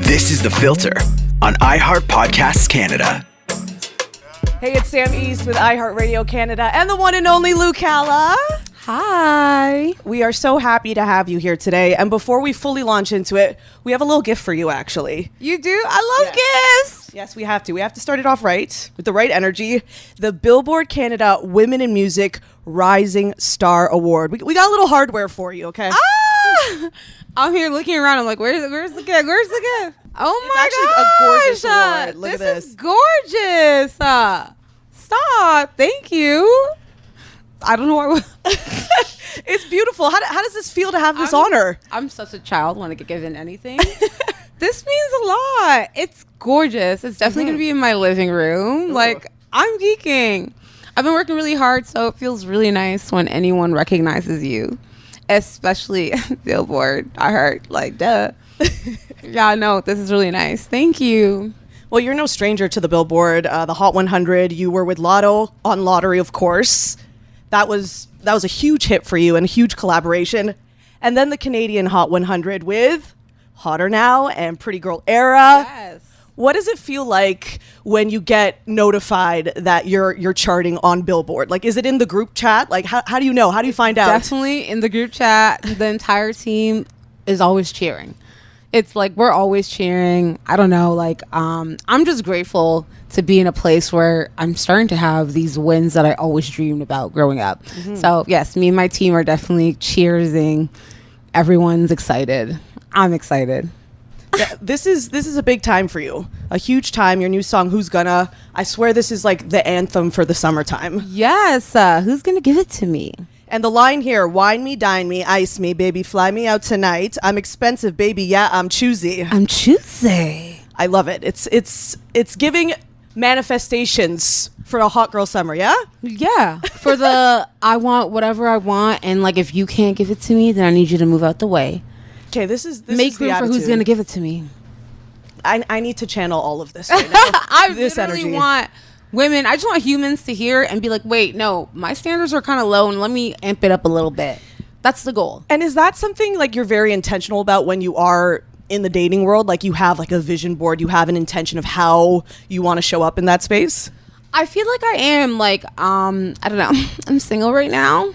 This is The Filter on iHeart Podcasts Canada. Hey, it's Sam East with iHeartRadio Canada and the one and only Lou Calla. Hi. We are so happy to have you here today. And before we fully launch into it, we have a little gift for you, actually. You do? I love gifts. Yes, we have to. We have to start it off right, with the right energy. The Billboard Canada Women in Music Rising Star Award. We got a little hardware for you, okay? I'm here looking around. I'm like, where's the gift? Where's the gift? Oh It's my actually gosh. a gorgeous award. Look at this. Is gorgeous. Stop. Thank you. I don't know why. It's beautiful. How does this feel to have this honor? I'm such a child when I get given anything. This means a lot. It's gorgeous. It's definitely going to be in my living room. Ooh. Like, I'm geeking. I've been working really hard, so it feels really nice when anyone recognizes you. Especially Billboard. I heard, like, duh. Yeah, no, this is really nice. Thank you. Well, you're no stranger to the Billboard, the Hot 100. You were with Latto on Lottery, of course. That was a huge hit for you and a huge collaboration. And then the Canadian Hot 100 with Hotter Now and Pretty Girl Era. Yes. What does it feel like when you get notified that you're charting on Billboard? Like, is it in the group chat? Like, how do you know? How do you find out? Definitely in the group chat. The entire team is always cheering. It's like we're always cheering. I don't know. Like, I'm just grateful to be in a place where I'm starting to have these wins that I always dreamed about growing up. Mm-hmm. So, yes, me and my team are definitely cheersing. Everyone's excited. I'm excited. Yeah, this is a big time for you. A huge time. Your new song, Who's Gonna? I swear this is like the anthem for the summertime. Yes. Who's going to give it to me? And the line here, wine me, dine me, ice me, baby, fly me out tonight. I'm expensive, baby. Yeah, I'm choosy. I'm choosy. I love it. It's giving manifestations for a hot girl summer, yeah? Yeah. For the I want whatever I want, and like if you can't give it to me, then I need you to move out the way. Okay, this is Make room the for who's going to give it to me. I need to channel all of this right now. I this literally energy. want women. I just want humans to hear and be like, wait, no, my standards are kind of low, and let me amp it up a little bit. That's the goal. And is that something like you're very intentional about when you are in the dating world? Like you have like a vision board, you have an intention of how you want to show up in that space? I feel like I am like, I don't know. I'm single right now.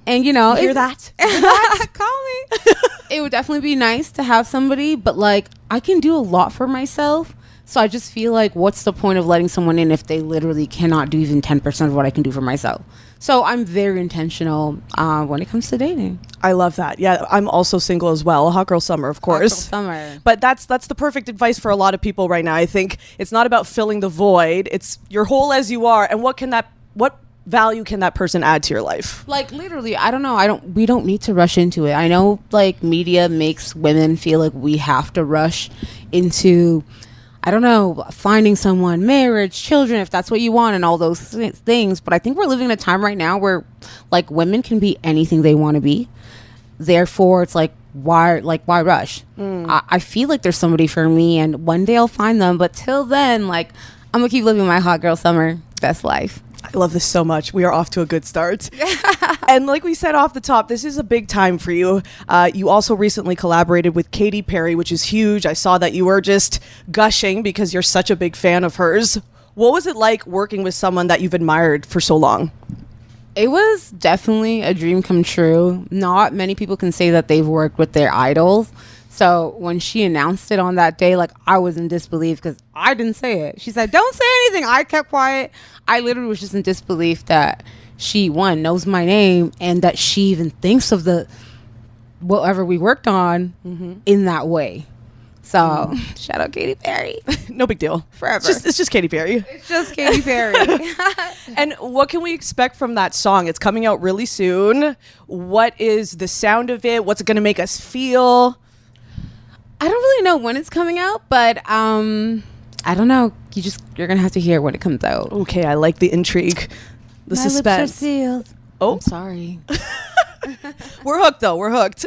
And you know, Hear that? Call me. It would definitely be nice to have somebody, but like I can do a lot for myself. So I just feel like what's the point of letting someone in if they literally cannot do even 10% of what I can do for myself? So I'm very intentional when it comes to dating. I love that. Yeah, I'm also single as well. Hot girl summer, of course. Hot girl summer. But that's the perfect advice for a lot of people right now. I think it's not about filling the void. It's you're whole as you are, and what value can that person add to your life? Like literally, I don't know. We don't need to rush into it. I know like media makes women feel like we have to rush into, I don't know, finding someone, marriage, children, if that's what you want and all those things. But I think we're living in a time right now where like women can be anything they want to be. Therefore, it's like, why rush? I feel like there's somebody for me and one day I'll find them. But till then, like, I'm going to keep living my hot girl summer best life. I love this so much. We are off to a good start. And like we said off the top, this is a big time for you. You also recently collaborated with Katy Perry, which is huge. I saw that you were just gushing because you're such a big fan of hers. What was it like working with someone that you've admired for so long? It was definitely a dream come true. Not many people can say that they've worked with their idols. So when she announced it on that day, like I was in disbelief because I didn't say it. She said, don't say anything. I kept quiet. I literally was just in disbelief that she, one, knows my name and that she even thinks of the whatever we worked on in that way. So shout out Katy Perry. No big deal. Forever. It's just Katy Perry. It's just Katy Perry. And what can we expect from that song? It's coming out really soon. What is the sound of it? What's it going to make us feel? I don't really know when it's coming out, but I don't know. You're gonna have to hear when it comes out. Okay, I like the intrigue, the My suspense. lips are sealed. Oh, I'm sorry. We're hooked though. We're hooked.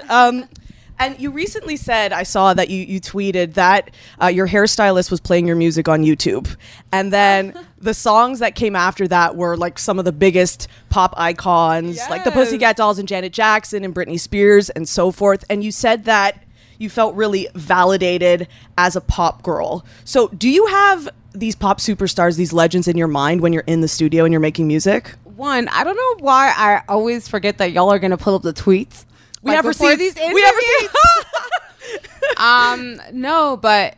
And you recently said, I saw that you tweeted that your hairstylist was playing your music on YouTube. And then the songs that came after that were like some of the biggest pop icons, like the Pussycat Dolls and Janet Jackson and Britney Spears and so forth. And you said that you felt really validated as a pop girl. So do you have these pop superstars, these legends in your mind when you're in the studio and you're making music? One, I don't know why I always forget that y'all are going to pull up the tweets. We have receipts. We have receipts. No, but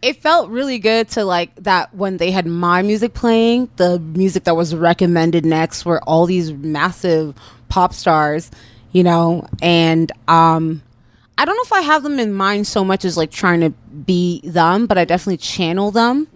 it felt really good to like that when they had my music playing, the music that was recommended next were all these massive pop stars, you know, and I don't know if I have them in mind so much as like trying to be them, but I definitely channel them.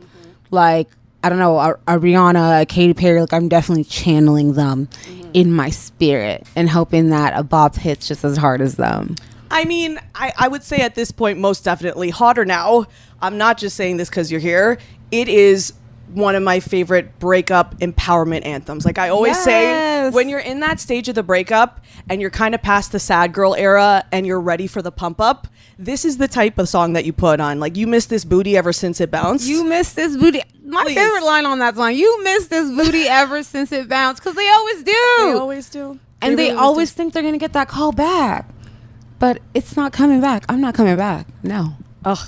Like, I don't know, a Rihanna, a Katy Perry, like I'm definitely channeling them in my spirit and hoping that a bop hits just as hard as them. I mean, I would say at this point, most definitely Hotter Now. I'm not just saying this because you're here. It is one of my favorite breakup empowerment anthems. Like I always say, when you're in that stage of the breakup and you're kind of past the sad girl era and you're ready for the pump up, this is the type of song that you put on. Like, you miss this booty ever since it bounced. You miss this booty. My favorite line on that song, you miss this booty ever since it bounced, because they always do. They always do. And they always think they're going to get that call back. But it's not coming back. I'm not coming back. No. Ugh.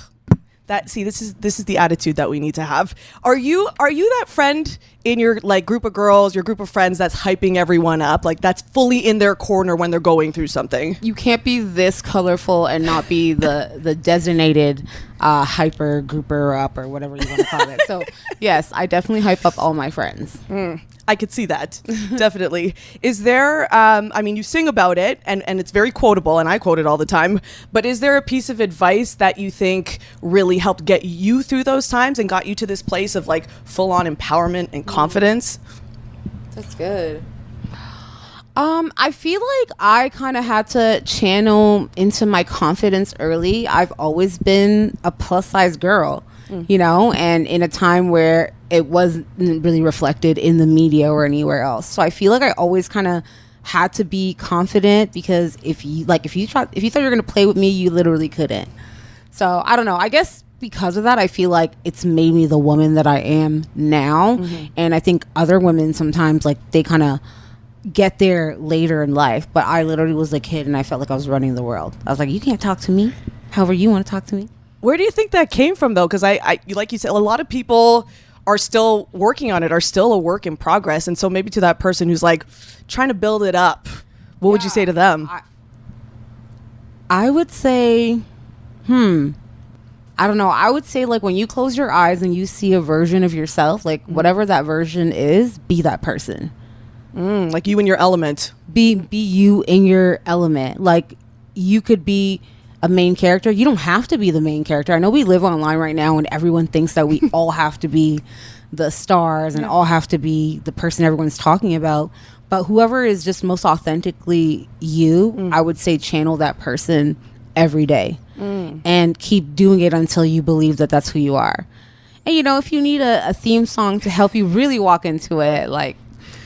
This is the attitude that we need to have. Are you that friend in your like group of girls, your group of friends that's hyping everyone up, like that's fully in their corner when they're going through something? You can't be this colorful and not be the designated hyper grouper up or whatever you want to call it. So yes, I definitely hype up all my friends. I could see that. Definitely. Is there, I mean, you sing about it and it's very quotable and I quote it all the time, but is there a piece of advice that you think really helped get you through those times and got you to this place of like full on empowerment and confidence? That's good. I feel like I kind of had to channel into my confidence early. I've always been a plus size girl, you know, and in a time where it wasn't really reflected in the media or anywhere else. So I feel like I always kind of had to be confident, because if you thought you were going to play with me, you literally couldn't. So I don't know. I guess because of that, I feel like it's made me the woman that I am now. And I think other women sometimes like they kind of get there later in life, but I literally was a kid and I felt like I was running the world. I was like, you can't talk to me however you want to talk to me. Where do you think that came from though? Because I like you said, a lot of people are still working on it, are still a work in progress. And so maybe to that person who's like trying to build it up, what would you say to them? I would say, I don't know. I would say like when you close your eyes and you see a version of yourself, like whatever that version is, be that person. Like you in your element. Be you in your element. Like you could be a main character. You don't have to be the main character. I know we live online right now and everyone thinks that we all have to be the stars and all have to be the person everyone's talking about. But whoever is just most authentically you, I would say channel that person every day and keep doing it until you believe that that's who you are. And you know, if you need a theme song to help you really walk into it, like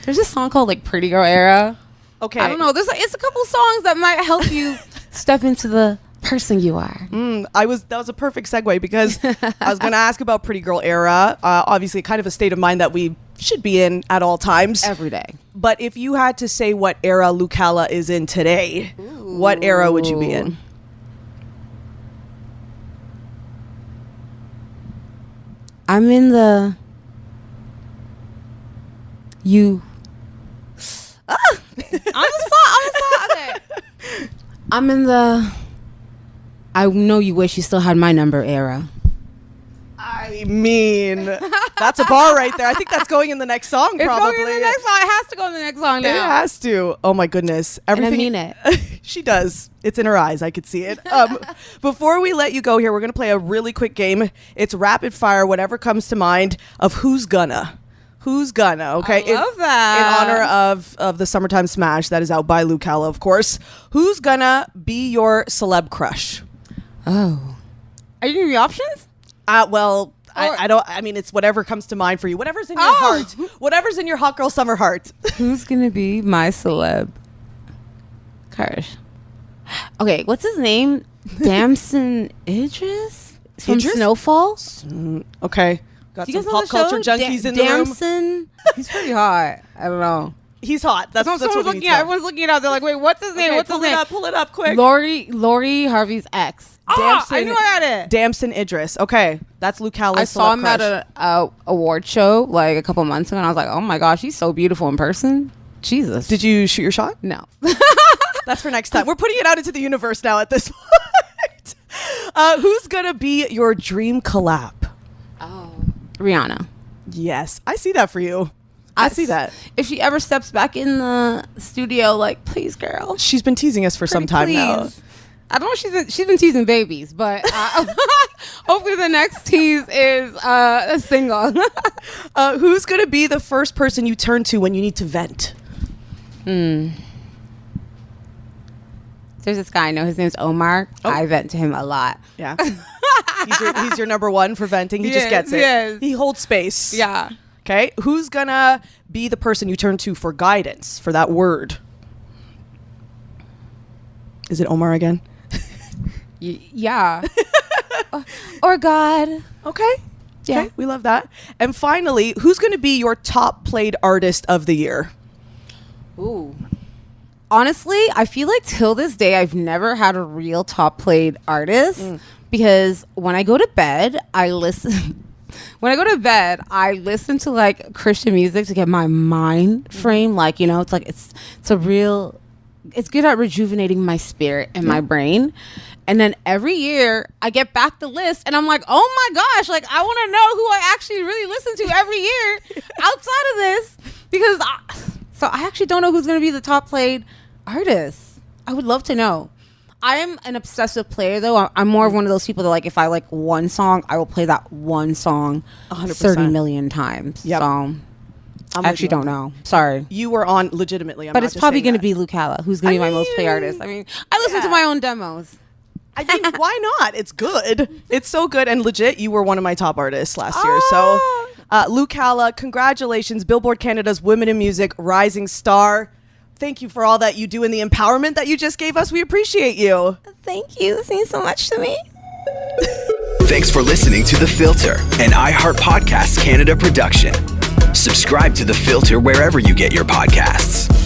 there's a song called like Pretty Girl Era. Okay. I don't know. It's a couple songs that might help you step into the person you are. That was a perfect segue, because I was going to ask about Pretty Girl Era. Obviously kind of a state of mind that we should be in at all times. Every day. But if you had to say what era Lucala is in today, what era would you be in? I'm in the on the spot. Okay. I'm in the I know you wish you still had my number era. I mean, that's a bar right there. I think that's going in the next song, probably. It's going in the next song. It has to go in the next song now. It has to. Oh my goodness. Everything. And I mean it. She does. It's in her eyes. I could see it. Before we let you go here, we're going to play a really quick game. It's rapid fire, whatever comes to mind, of who's gonna. Who's gonna, okay? I love that. In honor of the Summertime Smash that is out by Lucala, of course. Who's gonna be your celeb crush? Oh. Are you giving me options? Well, I don't. I mean, it's whatever comes to mind for you. Whatever's in your heart. Whatever's in your hot girl summer heart. Who's gonna be my celeb crush? Okay, what's his name? Damson Idris from Idris? Snowfall. Okay, got Do you some guys know pop culture the show? junkies in the room. Damson. He's pretty hot. I don't know. He's hot. That's what someone's we looking need to at. know. Everyone's looking at. They're like, wait, what's his name? Okay, What's his name? Pull it up quick. Lori Harvey's ex. I knew I had it. Damson Idris. Okay, that's Luke Hallis. I saw him at a award show like a couple months ago, and I was like, oh my gosh, he's so beautiful in person. Jesus. Did you shoot your shot? No. That's for next time. We're putting it out into the universe now at this point. Who's gonna be your dream collab? Oh, Rihanna. Yes, I see that for you. I see that. If she ever steps back in the studio, like, please, girl. She's been teasing us for some time now. I don't know. She's been teasing babies, but hopefully the next tease is a single. Who's gonna be the first person you turn to when you need to vent? There's this guy I know. His name's Omar. Oh. I vent to him a lot. Yeah. he's your number one for venting. He just gets it. Yes. He holds space. Yeah. Okay. Who's gonna be the person you turn to for guidance for that word? Is it Omar again? Yeah. Or God. Okay. Yeah. Okay. We love that. And finally, who's going to be your top played artist of the year? Ooh. Honestly, I feel like till this day, I've never had a real top played artist because when I go to bed, I listen. When I go to bed, I listen to like Christian music to get my mind framed. Like, you know, it's like it's good at rejuvenating my spirit and my brain. And then every year I get back the list and I'm like, oh my gosh, like I want to know who I actually really listen to every year outside of this because I actually don't know who's going to be the top played artist. I would love to know. I am an obsessive player though. I'm more of one of those people that like if I like one song, I will play that one song 100%. 30 million times. Yep. So I actually don't know. Sorry. You were on legitimately. But it's probably going to be Luke Halla, who's going to be my most play artist. I mean, I listen to my own demos. I mean, why not? It's good. It's so good. And legit, you were one of my top artists last year. So, Luke Halla, congratulations. Billboard Canada's Women in Music Rising Star. Thank you for all that you do and the empowerment that you just gave us. We appreciate you. Thank you. This means so much to me. Thanks for listening to The Filter, an iHeart Podcasts Canada production. Subscribe to The Filter wherever you get your podcasts.